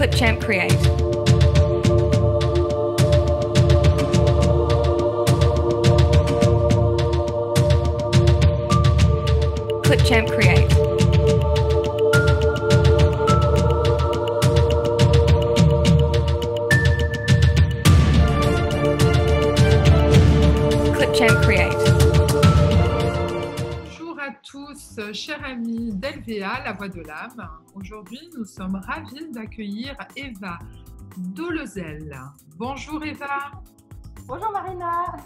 Clipchamp Create. Clipchamp Create. Clipchamp Create. Bonjour à tous, chers amis d'LVA, la voix de l'âme. Aujourd'hui, nous sommes ravis d'accueillir Eva Dolezel. Bonjour Eva. Bonjour Marina.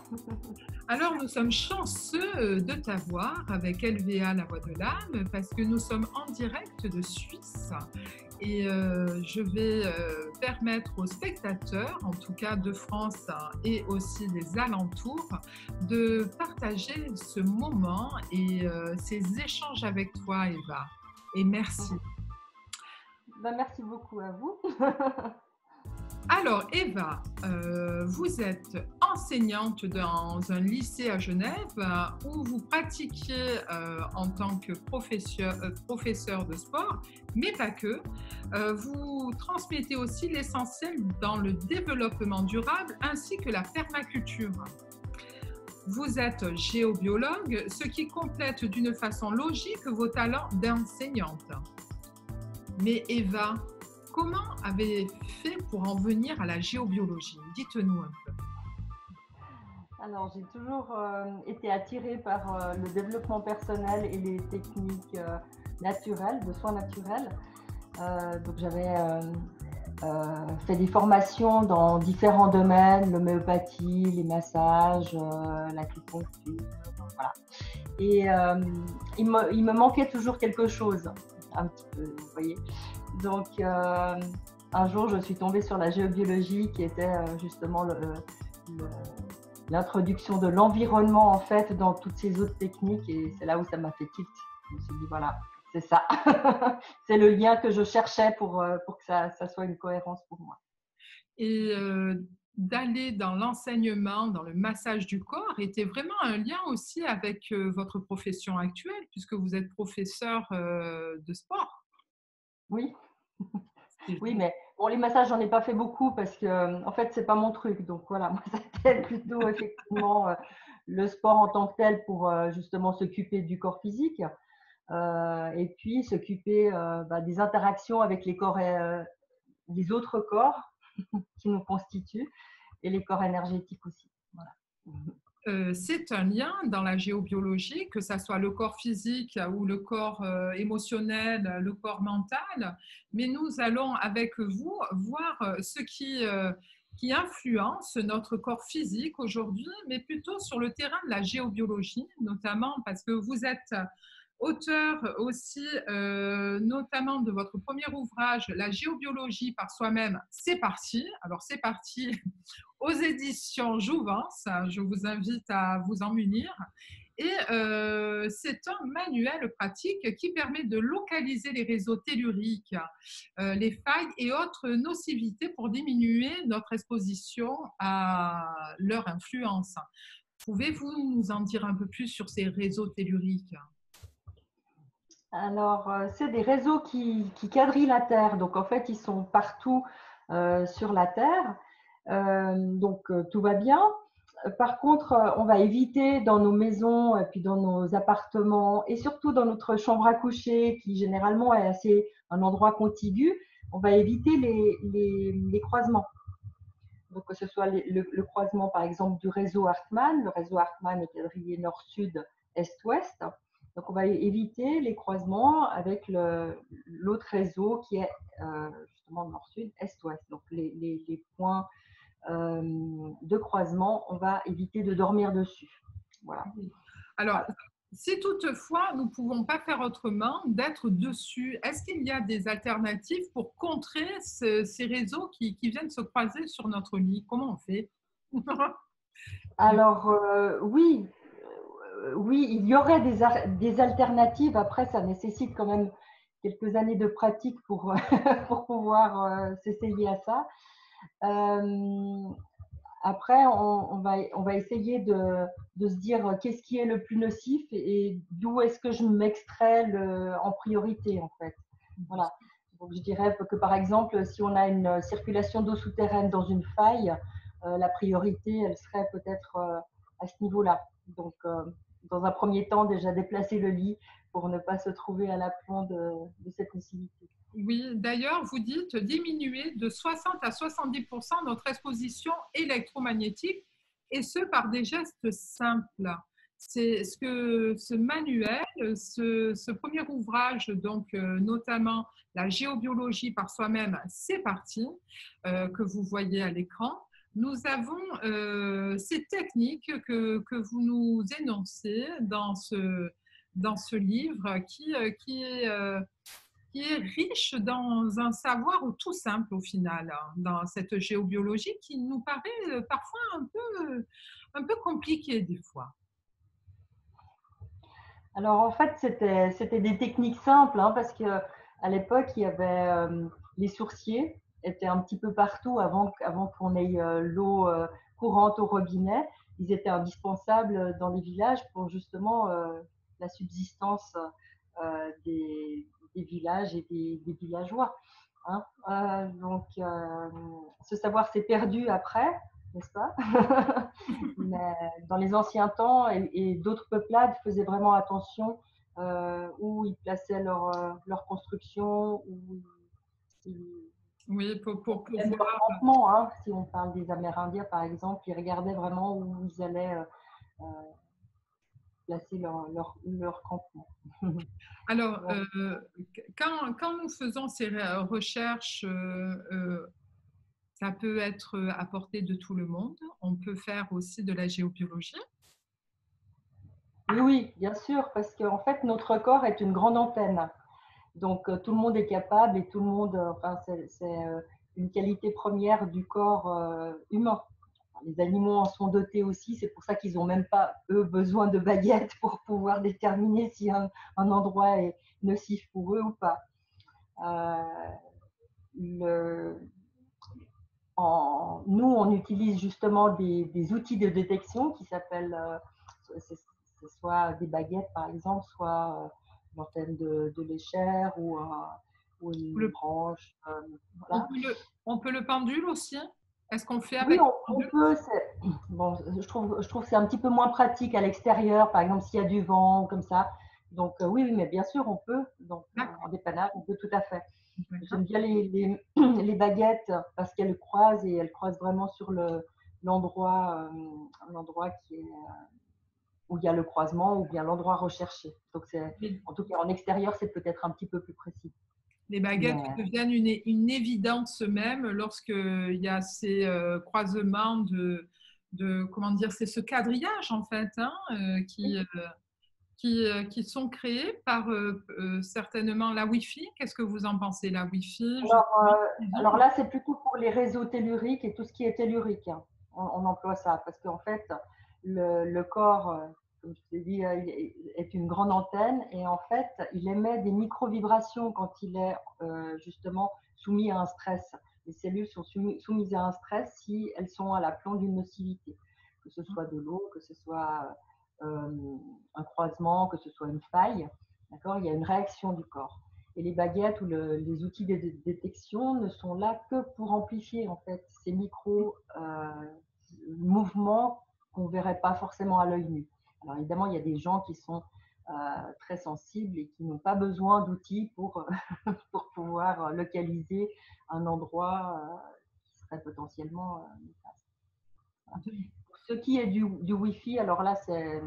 Alors, nous sommes chanceux de t'avoir avec LVA, la voix de l'âme, parce que nous sommes en direct de Suisse. Et je vais permettre aux spectateurs, en tout cas de France et aussi des alentours, de partager ce moment et ces échanges avec toi, Eva. Et merci. Merci beaucoup à vous. Alors, Eva, vous êtes enseignante dans un lycée à Genève où vous pratiquez en tant que professeur de sport, mais pas que. Vous transmettez aussi l'essentiel dans le développement durable ainsi que la permaculture. Vous êtes géobiologue, ce qui complète d'une façon logique vos talents d'enseignante. Mais Eva, comment avez-vous fait pour en venir à la géobiologie? Dites-nous un peu. Alors, j'ai toujours été attirée par le développement personnel et les techniques naturelles, de soins naturels. Donc, j'avais fait des formations dans différents domaines, l'homéopathie, les massages, l'acupuncture, voilà. Et il me manquait toujours quelque chose, un petit peu, vous voyez. Donc, un jour, je suis tombée sur la géobiologie qui était justement l'introduction de l'environnement en fait dans toutes ces autres techniques et c'est là où ça m'a fait tilt. Je me suis dit voilà, c'est ça. C'est le lien que je cherchais pour que ça soit une cohérence pour moi. Et d'aller dans l'enseignement, dans le massage du corps, était vraiment un lien aussi avec votre profession actuelle puisque vous êtes professeur de sport. Oui. Oui, mais bon, les massages, j'en ai pas fait beaucoup parce que, en fait, c'est pas mon truc. Donc voilà, moi, c'était plutôt effectivement le sport en tant que tel pour justement s'occuper du corps physique et puis s'occuper des interactions avec les corps, les autres corps qui nous constituent et les corps énergétiques aussi. Voilà. C'est un lien dans la géobiologie, que ce soit le corps physique ou le corps émotionnel, le corps mental. Mais nous allons avec vous voir ce qui influence notre corps physique aujourd'hui, mais plutôt sur le terrain de la géobiologie, notamment parce que vous êtes auteur aussi, notamment de votre premier ouvrage, La géobiologie par soi-même, c'est parti. Alors, c'est parti aux éditions Jouvence. Je vous invite à vous en munir. Et c'est un manuel pratique qui permet de localiser les réseaux telluriques, les failles et autres nocivités pour diminuer notre exposition à leur influence. Pouvez-vous nous en dire un peu plus sur ces réseaux telluriques ? Alors, c'est des réseaux qui quadrillent la Terre. Donc, en fait, ils sont partout sur la Terre. Donc, tout va bien. Par contre, on va éviter dans nos maisons et puis dans nos appartements et surtout dans notre chambre à coucher qui généralement est assez un endroit contigu, on va éviter les croisements. Donc, que ce soit le croisement par exemple du réseau Hartmann. Le réseau Hartmann est quadrillé nord-sud, est-ouest. Donc, on va éviter les croisements avec l'autre réseau qui est justement nord-sud, est-ouest. Donc, les points de croisement, on va éviter de dormir dessus. Voilà. Alors, si toutefois nous ne pouvons pas faire autrement d'être dessus, est-ce qu'il y a des alternatives pour contrer ces réseaux qui viennent se croiser sur notre lit? Comment on fait? Alors, oui, il y aurait des alternatives. Après, ça nécessite quand même quelques années de pratique pour pouvoir s'essayer à ça. Après, on va essayer de se dire qu'est-ce qui est le plus nocif et d'où est-ce que je m'extrais en priorité, en fait. Voilà. Donc, je dirais que par exemple, si on a une circulation d'eau souterraine dans une faille, la priorité, elle serait peut-être à ce niveau-là. Donc, dans un premier temps, déjà déplacer le lit pour ne pas se trouver à l'aplomb de cette nocivité. Oui, d'ailleurs, vous dites diminuer de 60 à 70% notre exposition électromagnétique, et ce par des gestes simples. C'est ce que ce manuel, ce premier ouvrage, donc notamment la géobiologie par soi-même, c'est parti, que vous voyez à l'écran. Nous avons ces techniques que vous nous énoncez dans ce livre qui est riche dans un savoir tout simple au final, hein, dans cette géobiologie qui nous paraît parfois un peu compliquée des fois. Alors en fait, c'était des techniques simples, hein, parce qu'à l'époque, il y avait les sourciers étaient un petit peu partout avant qu'on ait l'eau courante au robinet. Ils étaient indispensables dans les villages pour justement la subsistance des villages et des villageois. Hein. Donc, ce savoir s'est perdu après, n'est-ce pas? Mais dans les anciens temps, et d'autres peuplades faisaient vraiment attention où ils plaçaient leur construction, où ils Oui, pour même leur pouvoir. campement. Hein. Si on parle des Amérindiens, par exemple, ils regardaient vraiment où ils allaient placer leur campement. Alors, quand nous faisons ces recherches, ça peut être à portée de tout le monde. On peut faire aussi de la géobiologie. Oui, oui, bien sûr, parce qu'en fait, notre corps est une grande antenne. Donc, tout le monde est capable et tout le monde, enfin, c'est une qualité première du corps humain. Les animaux en sont dotés aussi, c'est pour ça qu'ils n'ont même pas, eux, besoin de baguettes pour pouvoir déterminer si un endroit est nocif pour eux ou pas. Le, nous, on utilise justement des outils de détection qui s'appellent soit des baguettes, par exemple, soit une antenne de l'échelle ou une branche. Voilà. On peut le pendule aussi. Est-ce qu'on fait Oui, avec le on pendule? peut. Bon, je trouve que c'est un petit peu moins pratique à l'extérieur, par exemple s'il y a du vent ou comme ça. Donc oui, oui, mais bien sûr, on peut. Donc en dépannage, on peut tout à fait. J'aime bien les baguettes parce qu'elles croisent et elles croisent vraiment sur l'endroit qui est où il y a le croisement ou bien l'endroit recherché. Donc en tout cas en extérieur, c'est peut-être un petit peu plus précis. Les baguettes Mais, deviennent une évidence même lorsqu'il y a ces croisements comment dire, c'est ce quadrillage en fait, hein, qui sont créés par certainement la Wi-Fi. Qu'est-ce que vous en pensez, la Wi-Fi? alors là, c'est plutôt pour les réseaux telluriques et tout ce qui est tellurique. Hein. On emploie ça parce qu'en fait, le corps, comme je t'ai dit, est une grande antenne et en fait, il émet des micro-vibrations quand il est justement soumis à un stress. Les cellules sont soumises à un stress si elles sont à l'aplomb d'une nocivité, que ce soit de l'eau, que ce soit un croisement, que ce soit une faille. D'accord, il y a une réaction du corps. Et les baguettes ou les outils de détection ne sont là que pour amplifier en fait ces micro-mouvements qu'on ne verrait pas forcément à l'œil nu. Alors évidemment, il y a des gens qui sont très sensibles et qui n'ont pas besoin d'outils pour pouvoir localiser un endroit qui serait potentiellement voilà. Ce qui est du Wi-Fi, alors là, c'est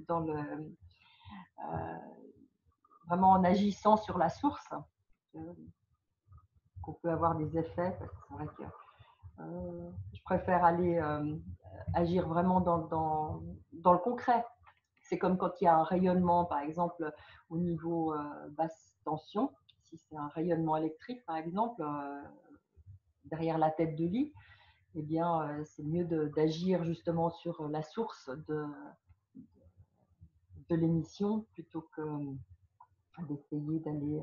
dans le vraiment en agissant sur la source qu'on peut avoir des effets. Parce que c'est vrai que je préfère aller agir vraiment dans le concret. C'est comme quand il y a un rayonnement, par exemple, au niveau basse tension. Si c'est un rayonnement électrique, par exemple, derrière la tête de lit, eh bien, c'est mieux d'agir justement sur la source de l'émission plutôt que d'essayer d'aller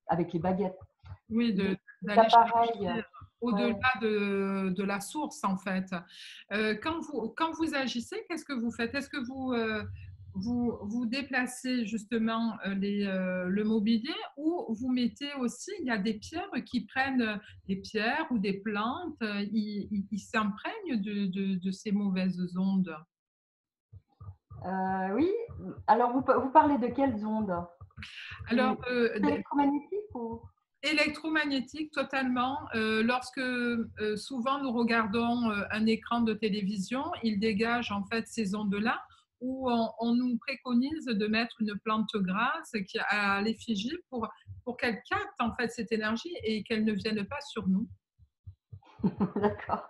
avec les baguettes. Oui, d'aller chercher au-delà de la source, en fait. Quand vous agissez, qu'est-ce que vous faites? Est-ce que vous déplacez justement le mobilier ou vous mettez aussi, il y a des pierres qui prennent des pierres ou des plantes, ils s'imprègnent de ces mauvaises ondes. Oui, alors vous parlez de quelles ondes? Alors, Électromagnétiques ou? électromagnétique totalement. Lorsque souvent nous regardons un écran de télévision, il dégage en fait ces ondes-là où on nous préconise de mettre une plante grasse qui a à l'effigie pour qu'elle capte en fait cette énergie et qu'elle ne vienne pas sur nous. D'accord.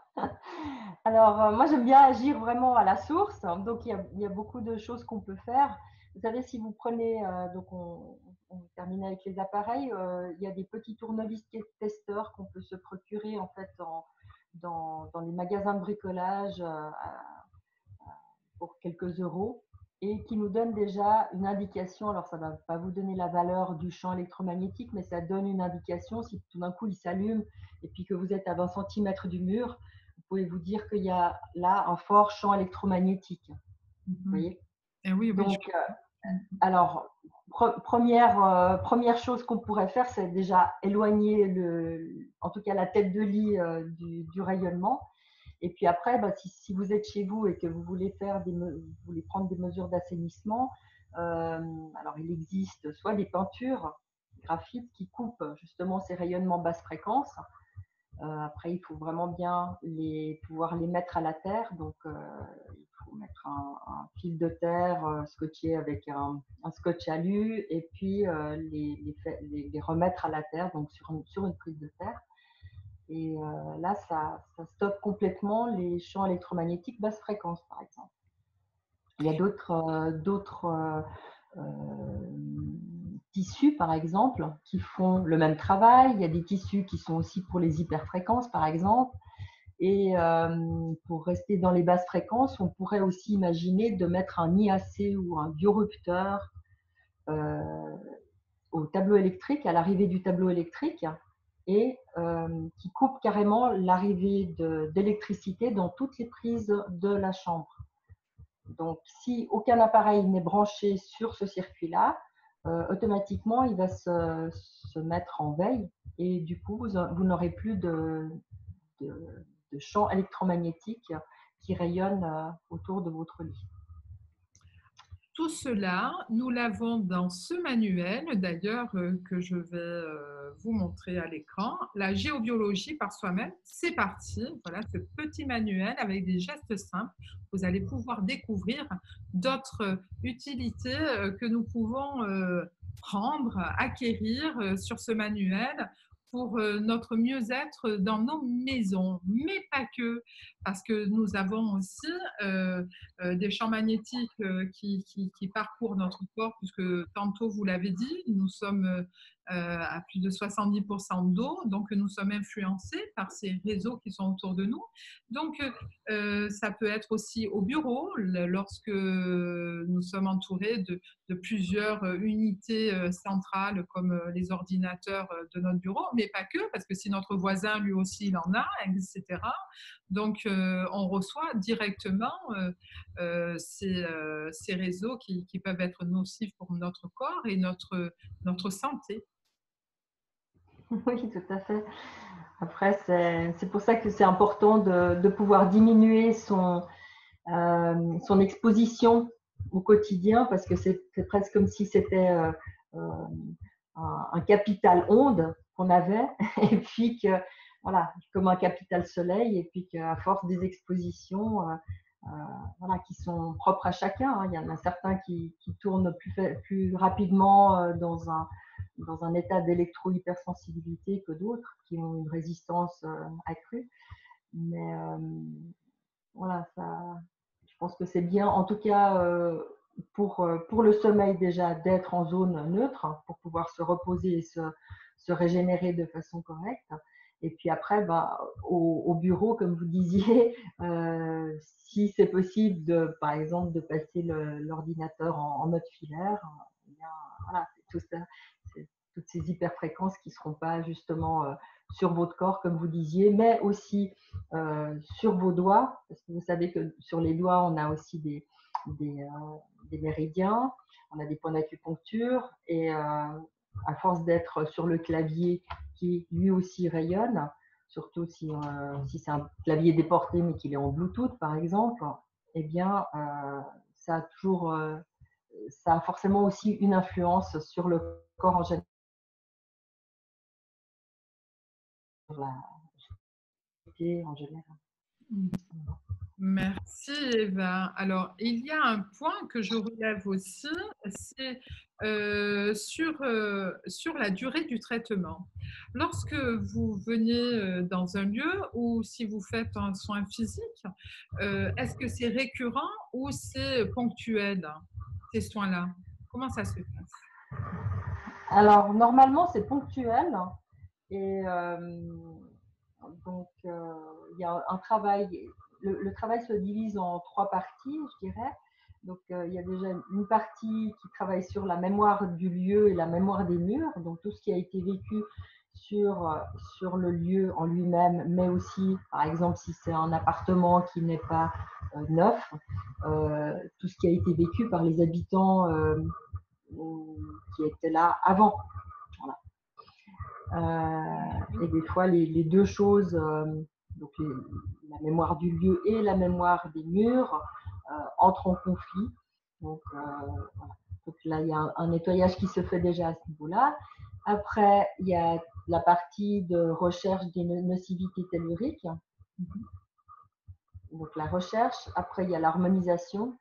Alors, moi, j'aime bien agir vraiment à la source. Donc, il y a beaucoup de choses qu'on peut faire. Vous savez, si vous prenez, donc on termine avec les appareils, il y a des petits tournevis testeurs qu'on peut se procurer en fait dans les magasins de bricolage pour quelques euros et qui nous donne déjà une indication. Alors, ça ne va pas vous donner la valeur du champ électromagnétique, mais ça donne une indication. Si tout d'un coup il s'allume et puis que vous êtes à 20 cm du mur, vous pouvez vous dire qu'il y a là un fort champ électromagnétique. Vous voyez? Et oui, oui. Donc, alors, première chose qu'on pourrait faire, c'est déjà éloigner en tout cas la tête de lit du rayonnement. Et puis après, si vous êtes chez vous et que vous voulez vous voulez prendre des mesures d'assainissement, alors il existe soit des peintures graphites qui coupent justement ces rayonnements basse fréquence. Après, il faut vraiment bien pouvoir les mettre à la terre. Donc, il faut mettre un fil de terre scotché avec un scotch alu et puis les remettre à la terre, donc sur une prise de terre. Et là, ça stoppe complètement les champs électromagnétiques basse fréquence, par exemple. Il y a d'autres tissus, par exemple, qui font le même travail. Il y a des tissus qui sont aussi pour les hyperfréquences, par exemple. Et pour rester dans les basses fréquences, on pourrait aussi imaginer de mettre un IAC ou un biorupteur au tableau électrique, à l'arrivée du tableau électrique, et qui coupe carrément l'arrivée d'électricité dans toutes les prises de la chambre. Donc, si aucun appareil n'est branché sur ce circuit-là, automatiquement, il va se mettre en veille et du coup, vous n'aurez plus de champ électromagnétique qui rayonne autour de votre lit. Tout cela, nous l'avons dans ce manuel, d'ailleurs, que je vais vous montrer à l'écran. La géobiologie par soi-même, c'est parti. Voilà ce petit manuel avec des gestes simples. Vous allez pouvoir découvrir d'autres utilités que nous pouvons prendre, acquérir sur ce manuel pour notre mieux-être dans nos maisons, mais pas que, parce que nous avons aussi des champs magnétiques qui parcourent notre corps, puisque tantôt, vous l'avez dit, nous sommes à plus de 70% d'eau, donc nous sommes influencés par ces réseaux qui sont autour de nous. Donc, ça peut être aussi au bureau, lorsque nous sommes entourés de plusieurs unités centrales comme les ordinateurs de notre bureau, mais pas que, parce que si notre voisin lui aussi il en a, etc. Donc, on reçoit directement ces réseaux qui peuvent être nocifs pour notre corps et notre santé. Oui, tout à fait. Après, c'est pour ça que c'est important de pouvoir diminuer son exposition au quotidien, parce que c'est presque comme si c'était un capital onde qu'on avait, et puis que, voilà, comme un capital soleil, et puis qu'à force des expositions, voilà, qui sont propres à chacun, hein. Il y en a certains qui tournent plus rapidement dans un état d'électro-hypersensibilité que d'autres, qui ont une résistance accrue. Mais voilà, je pense que c'est bien, en tout cas pour le sommeil déjà, d'être en zone neutre pour pouvoir se reposer et se régénérer de façon correcte. Et puis après, au bureau, comme vous disiez, si c'est possible, par exemple, de passer l'ordinateur en mode filaire, eh bien, voilà, c'est toutes ces hyperfréquences qui ne seront pas justement sur votre corps, comme vous disiez, mais aussi sur vos doigts, parce que vous savez que sur les doigts, on a aussi des méridiens, on a des points d'acupuncture et à force d'être sur le clavier qui lui aussi rayonne, surtout si c'est un clavier déporté mais qu'il est en Bluetooth par exemple, eh bien ça a toujours ça a forcément aussi une influence sur le corps en général, sur la santé en général. Merci Eva. Alors, il y a un point que je relève aussi, c'est sur la durée du traitement. Lorsque vous venez dans un lieu ou si vous faites un soin physique, est-ce que c'est récurrent ou c'est ponctuel, ces soins-là? Comment ça se passe? Alors, normalement, c'est ponctuel et donc il y a un travail. Le travail se divise en 3 parties, je dirais. Donc, il y a déjà une partie qui travaille sur la mémoire du lieu et la mémoire des murs, donc tout ce qui a été vécu sur le lieu en lui-même, mais aussi, par exemple, si c'est un appartement qui n'est pas neuf, tout ce qui a été vécu par les habitants qui étaient là avant. Voilà. Et des fois, les deux choses, donc la mémoire du lieu et la mémoire des murs, entrent en conflit. Donc, voilà. Donc là, il y a un nettoyage qui se fait déjà à ce niveau-là. Après, il y a la partie de recherche des nocivités telluriques. Donc la recherche. Après, il y a l'harmonisation.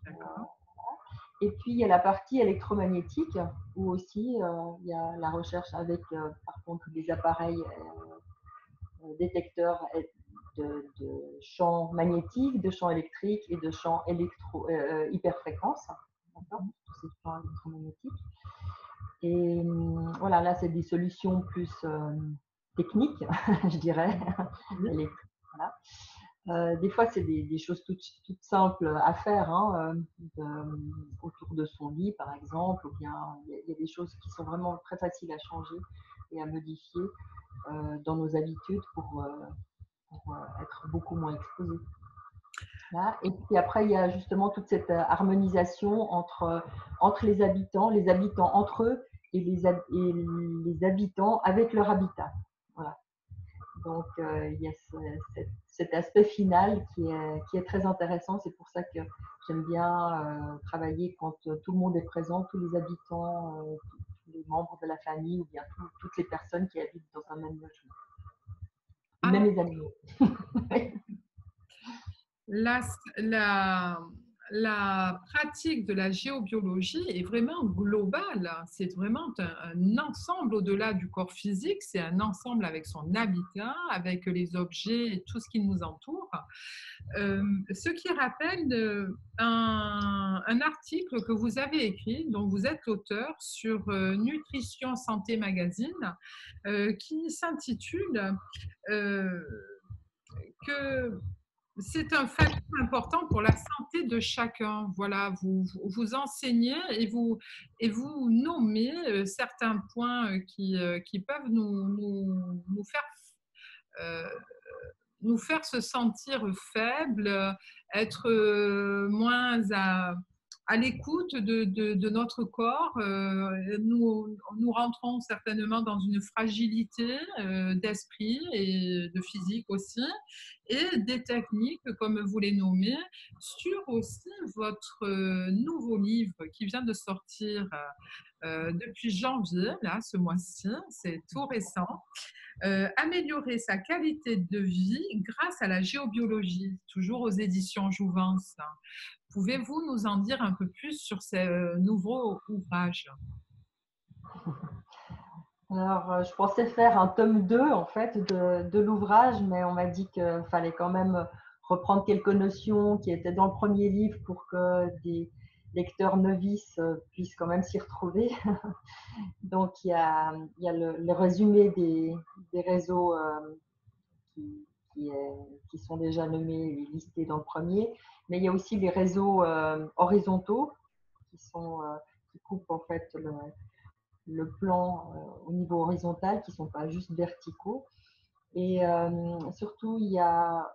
D'accord. Et puis, il y a la partie électromagnétique où aussi il y a la recherche avec, par contre, des appareils détecteurs de champs magnétiques, de champs électriques et de champs hyperfréquences. D'accord, tous ces champs électromagnétiques. Et voilà, là, c'est des solutions plus techniques, je dirais. Voilà. Des fois, c'est des choses toutes simples à faire, hein, autour de son lit, par exemple, ou bien il y a des choses qui sont vraiment très faciles à changer et à modifier dans nos habitudes pour être beaucoup moins exposés. Là. Et puis après, il y a justement toute cette harmonisation entre les habitants entre eux et les habitants avec leur habitat. Voilà. Donc, il y a cet aspect final qui est très intéressant. C'est pour ça que j'aime bien travailler quand tout le monde est présent, tous les habitants, tous les membres de la famille ou bien toutes les personnes qui habitent dans un même logement. Même les animaux. La pratique de la géobiologie est vraiment globale. C'est vraiment un ensemble au-delà du corps physique. C'est un ensemble avec son habitat, avec les objets et tout ce qui nous entoure. Ce qui rappelle un article que vous avez écrit, dont vous êtes l'auteur, sur Nutrition Santé Magazine, qui s'intitule que c'est un facteur important pour la santé de chacun. Voilà, vous enseignez et vous nommez certains points qui peuvent euh, nous faire se sentir faibles, être moins à l'écoute de notre corps. Nous rentrons certainement dans une fragilité d'esprit et de physique aussi, et des techniques, comme vous les nommez, sur aussi votre nouveau livre qui vient de sortir depuis janvier, là, ce mois-ci, c'est tout récent. Améliorer sa qualité de vie grâce à la géobiologie, toujours aux éditions Jouvence. Pouvez-vous nous en dire un peu plus sur ce nouveau ouvrage? Alors, je pensais faire un tome 2 en fait de l'ouvrage, mais on m'a dit qu'il fallait quand même reprendre quelques notions qui étaient dans le premier livre pour que des lecteurs novices puissent quand même s'y retrouver. Donc, il y a le résumé des réseaux qui sont déjà nommés et listés dans le premier, mais il y a aussi les réseaux horizontaux qui coupent en fait le plan au niveau horizontal, qui ne sont pas juste verticaux. Et surtout, il y a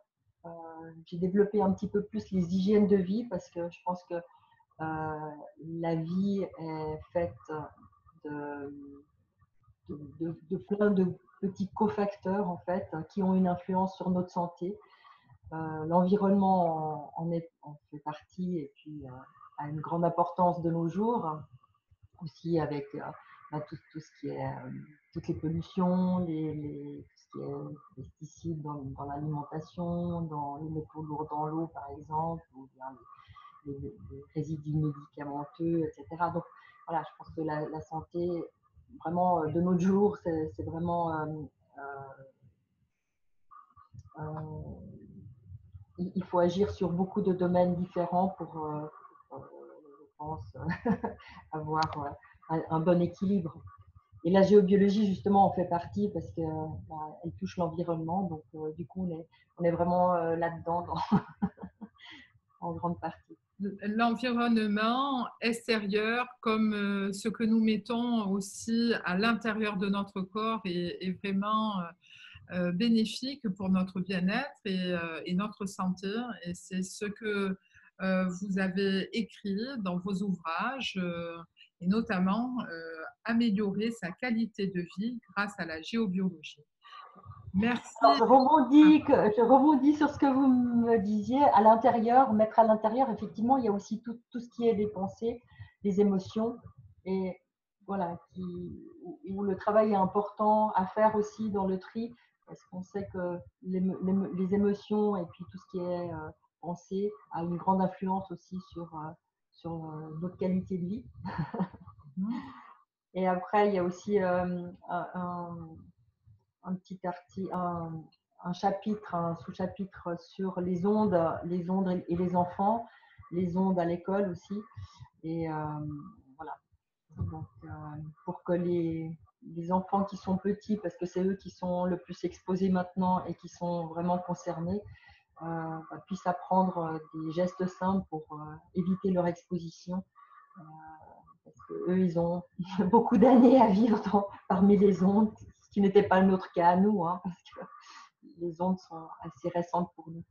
j'ai développé un petit peu plus les hygiènes de vie parce que je pense que la vie est faite de plein de petits cofacteurs en fait qui ont une influence sur notre santé. L'environnement en fait partie et puis a une grande importance de nos jours aussi avec tout ce qui est toutes les pollutions, tout ce qui est pesticides dans l'alimentation, dans les métaux lourds dans l'eau par exemple, ou bien les résidus médicamenteux, etc. Donc voilà, je pense que la santé vraiment de nos jours, c'est vraiment il faut agir sur beaucoup de domaines différents pour je pense, avoir un bon équilibre. Et la géobiologie, justement, en fait partie parce qu'elle touche l'environnement. Donc, du coup, on est vraiment là-dedans en grande partie. L'environnement extérieur, comme ce que nous mettons aussi à l'intérieur de notre corps, est vraiment bénéfique pour notre bien-être et notre santé. Et c'est ce que vous avez écrit dans vos ouvrages, et notamment améliorer sa qualité de vie grâce à la géobiologie. Merci. Alors, je rebondis sur ce que vous me disiez. À l'intérieur, mettre à l'intérieur, effectivement, il y a aussi tout ce qui est des pensées, des émotions, et voilà, où le travail est important à faire aussi dans le tri, parce qu'on sait que les émotions et puis tout ce qui est pensée a une grande influence aussi sur notre qualité de vie. Et après, il y a aussi un petit article, un chapitre, un sous-chapitre sur les ondes et les enfants, les ondes à l'école aussi. Et voilà. Donc, pour que les enfants qui sont petits, parce que c'est eux qui sont le plus exposés maintenant et qui sont vraiment concernés, puissent apprendre des gestes simples pour éviter leur exposition. Parce qu'eux, ils ont beaucoup d'années à vivre parmi les ondes, ce qui n'était pas notre cas à nous, hein, parce que les ondes sont assez récentes pour nous.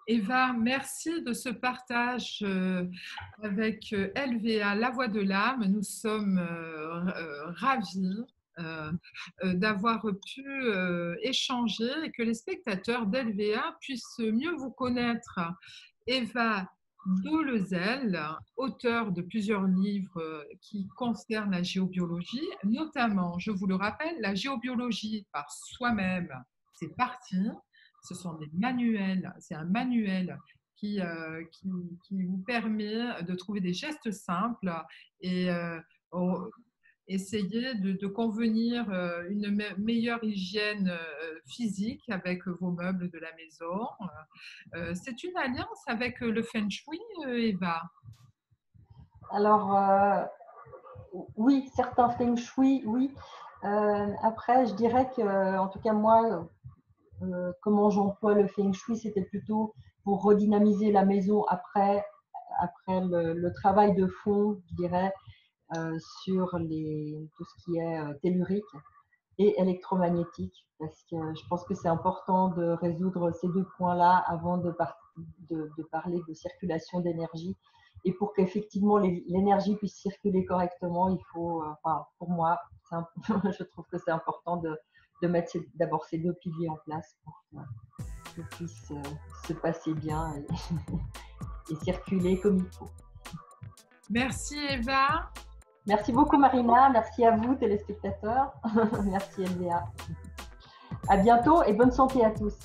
Eva, merci de ce partage avec LVA, La Voix de l'âme. Nous sommes ravis d'avoir pu échanger et que les spectateurs d'LVA puissent mieux vous connaître. Eva Dolezal, auteure de plusieurs livres qui concernent la géobiologie, notamment, je vous le rappelle, la géobiologie par soi-même, c'est parti. Ce sont des manuels, c'est un manuel qui vous permet de trouver des gestes simples et essayer de convenir une meilleure hygiène physique avec vos meubles de la maison. C'est une alliance avec le Feng Shui, Eva? Alors, oui, certains Feng Shui, oui. Après, je dirais que, en tout cas, moi, comment j'emploie le Feng Shui, c'était plutôt pour redynamiser la maison après le travail de fond, je dirais, sur tout ce qui est tellurique et électromagnétique, parce que je pense que c'est important de résoudre ces deux points-là avant de parler de circulation d'énergie. Et pour qu'effectivement l'énergie puisse circuler correctement, il faut, pour moi, je trouve que c'est important de mettre d'abord ces deux piliers en place pour que tout puisse se passer bien et circuler comme il faut. Merci Eva. Merci beaucoup Marina, merci à vous téléspectateurs, merci LVA. À bientôt et bonne santé à tous.